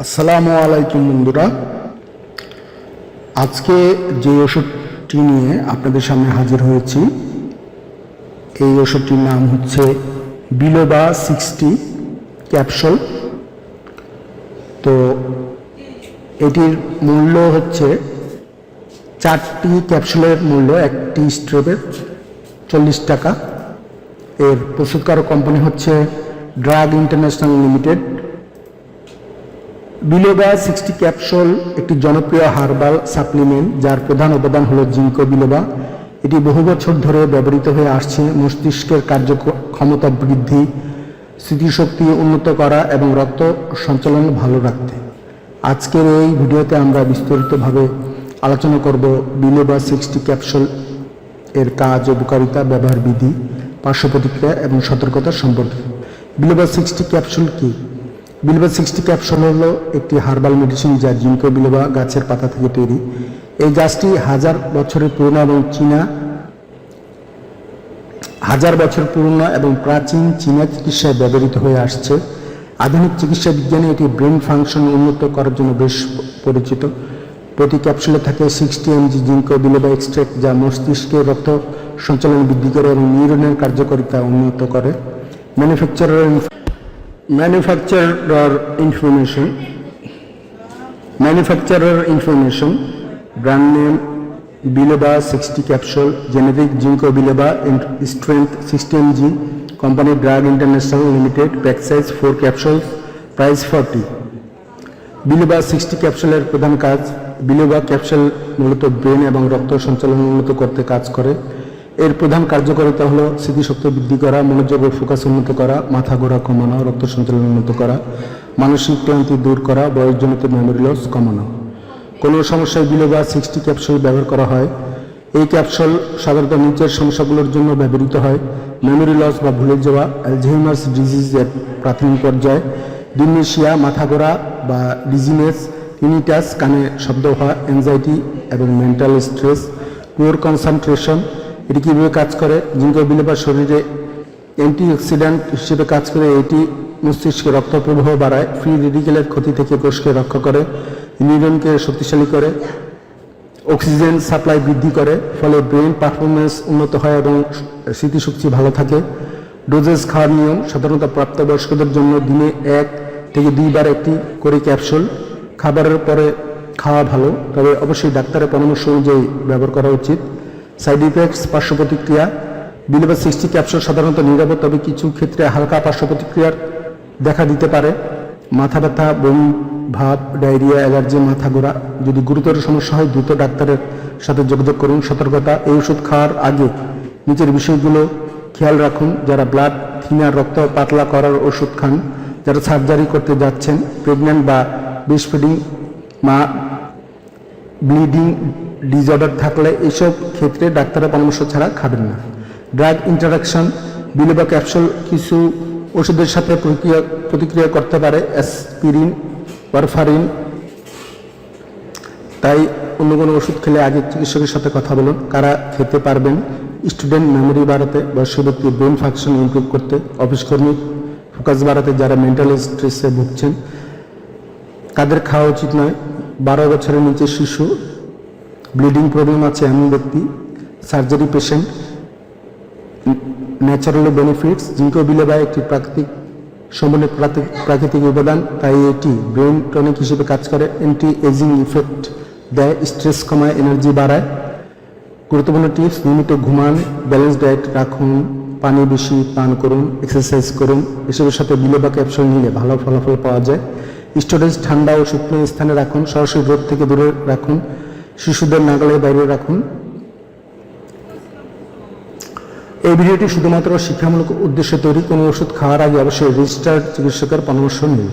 আসসালামু আলাইকুম বন্ধুরা, আজকে যে ওষুধটি নিয়ে আপনাদের সামনে হাজির হয়েছি এই ওষুধটির নাম হচ্ছে বিলোবা 60 ক্যাপসুল। তো এটির মূল্য হচ্ছে 4টি ক্যাপসুলের মূল্য একটি স্ট্রেপের 40 টাকা। এর প্রস্তুতকারক কোম্পানি হচ্ছে ড্রাগ ইন্টারন্যাশনাল লিমিটেড। বিলোবা 60 ক্যাপসুল একটি জনপ্রিয় হার্বাল সাপ্লিমেন্ট যার প্রধান উপাদান হলো জিঙ্কো বিলোবা। এটি বহু বছর ধরে ব্যবহৃত হয়ে আসছে মস্তিষ্কের কার্যক্ষমতা বৃদ্ধি, স্মৃতিশক্তি উন্নত করা এবং রক্ত সঞ্চালন ভালো রাখতে। আজকের এই ভিডিওতে আমরা বিস্তারিতভাবে আলোচনা করব বিলোবা 60 ক্যাপসুল এর কাজ, উপকারিতা, ব্যবহার বিধি, পার্শ্ব প্রতিক্রিয়া এবং সতর্কতা সম্পর্কে। বিলোবা 60 ক্যাপসুল কি? বিলোবা 60 ক্যাপসুল হলো একটি হার্বাল মেডিসিন যা জিঙ্কো বিলোবা গাছের পাতা থেকে তৈরি। এই গাছটি হাজার বছর পুরনো এবং প্রাচীন চীনা চিকিৎসায় ব্যবহৃত হয়ে আসছে। আধুনিক চিকিৎসা বিজ্ঞানে এটি ব্রেন ফাংশন উন্নত করার জন্য বেশ পরিচিত। প্রতি ক্যাপসুলে থাকে 60 mg জিঙ্কো বিলোবা এক্সট্রাক্ট যা মস্তিষ্কে রক্ত সঞ্চালন বৃদ্ধি করে এবং নিউরনের কার্যকারিতা উন্নত করে। Manufacturer information, brand name Biloba 60 capsule, generic Ginkgo biloba, strength 60 mg, company Drug International Limited, pack size 4 capsules, price 40. বিলোবা 60 ক্যাপসুলের প্রধান কাজ। বিলোবা ক্যাপসুল মূলত ব্রেন এবং রক্ত সঞ্চালন উন্নত করতে কাজ করে। এর প্রধান কার্যকারিতা হলো স্মৃতিশক্তি বৃদ্ধি করা, মনোযোগ ও ফোকাস উন্নত করা, মাথা ঘোরা কমানো, রক্ত সঞ্চালন উন্নত করা, মানসিক ক্লান্তি দূর করা, বয়সজনিত মেমোরি লস কমানো। কোনো সমস্যায় বিলোবা 60 ক্যাপসুল ব্যবহার করা হয়। এই ক্যাপসুল সাধারণত নিচের সমস্যাগুলোর জন্য ব্যবহৃত হয়: মেমোরি লস বা ভুলে যাওয়া, অ্যালঝেইমার্স ডিজিজের প্রাথমিক পর্যায়ে, ডিমেনশিয়া, মাথা ঘোরা বা ডিজিনেস, টিনিটাস, কানে শব্দ হওয়া, অ্যাংজাইটি এবং মেন্টাল স্ট্রেস, পুয়ার কনসেন্ট্রেশন। এটি কীভাবে কাজ করে? জিঙ্কো বিলোবা শরীরে অ্যান্টিঅক্সিডেন্ট হিসেবে কাজ করে। এটি মস্তিষ্কে রক্ত প্রবাহ বাড়ায়, ফ্রি রেডিকেলের ক্ষতি থেকে কোষকে রক্ষা করে, নিউরনকে শক্তিশালী করে, অক্সিজেন সাপ্লাই বৃদ্ধি করে, ফলে ব্রেন পারফরমেন্স উন্নত হয় এবং স্মৃতিশক্তি ভালো থাকে। ডোজেস খাওয়ার নিয়ম: সাধারণত প্রাপ্তবয়স্কদের জন্য দিনে 1 থেকে 2 বার একটি করে ক্যাপসুল। খাবারের পরে খাওয়া ভালো, তবে অবশ্যই ডাক্তারের পরামর্শ অনুযায়ী ব্যবহার করা উচিত। সাইড ইফেক্টস, পার্শ্ব প্রতিক্রিয়া: বিলোবা 60 ক্যাপসুল সাধারণত নিরাপদ, তবে কিছু ক্ষেত্রে হালকা পার্শ্ব প্রতিক্রিয়ার দেখা দিতে পারে: মাথা ব্যথা, বমি ভাব, ডায়রিয়া, অ্যালার্জি, মাথা ঘোরা। যদি গুরুতর সমস্যা হয় দ্রুত ডাক্তারের সাথে যোগাযোগ করুন। সতর্কতা: এই ওষুধ খাওয়ার আগে নিচের বিষয়গুলো খেয়াল রাখুন। যারা ব্লাড থিনার, রক্ত পাতলা করার ওষুধ খান, যারা সার্জারি করতে যাচ্ছেন, প্রেগন্যান্ট বা ব্রেস্ট ফিডিং মা, ব্লিডিং ডিসঅর্ডার থাকলে এইসব ক্ষেত্রে ডাক্তারের পরামর্শ ছাড়া খাবেন না। ড্রাগ ইন্টারাকশন: বিলোবা ক্যাপসুল কিছু ওষুধের সাথে প্রতিক্রিয়া করতে পারে, অ্যাসপিরিন, ওয়ারফারিন। তাই অন্য কোনো ওষুধ খেলে আগে চিকিৎসকের সাথে কথা বলুন। কারা খেতে পারবেন? স্টুডেন্ট মেমোরি বাড়াতে, বয়স্ক ব্যক্তি ব্রেন ফাংশন ইমপ্রুভ করতে, অফিস কর্মী ফোকাস বাড়াতে, যারা মেন্টাল স্ট্রেসে ভুগছেন তাদের খাওয়া উচিত নয়। 12 বছরের নিচে শিশু, ব্লিডিং প্রবলেম আছে এমন ব্যক্তি, surgery patient. Natural benefits: ginkgo বিলোবা একটি সম্পূর্ণ প্রাকৃতিক উপাদান, তাই এটি ব্রেন টনিক হিসেবে কাজ করে, অ্যান্টি এজিং ইফেক্ট দেয়, স্ট্রেস কমায়, এনার্জি বাড়ায়। গুরুত্বপূর্ণ টিপস: নিয়মিত ঘুমান, ব্যালেন্স ডায়েট রাখুন, পানি বেশি পান করুন, এক্সারসাইজ করুন। এসবের সাথে বিলোবা ক্যাপসুল নিলে ভালো ফলাফল পাওয়া যায়। স্টোরেজ: ঠান্ডা ও শুকনো স্থানে রাখুন, সরাসরি রোদ থেকে দূরে রাখুন, শিশুদের নাগালের বাইরে রাখুন। এই ভিডিওটি শুধুমাত্র শিক্ষামূলক উদ্দেশ্যে তৈরি। কোনো ওষুধ খাওয়ার আগে অবশ্যই রেজিস্টার্ড চিকিৎসকের পরামর্শ নিন।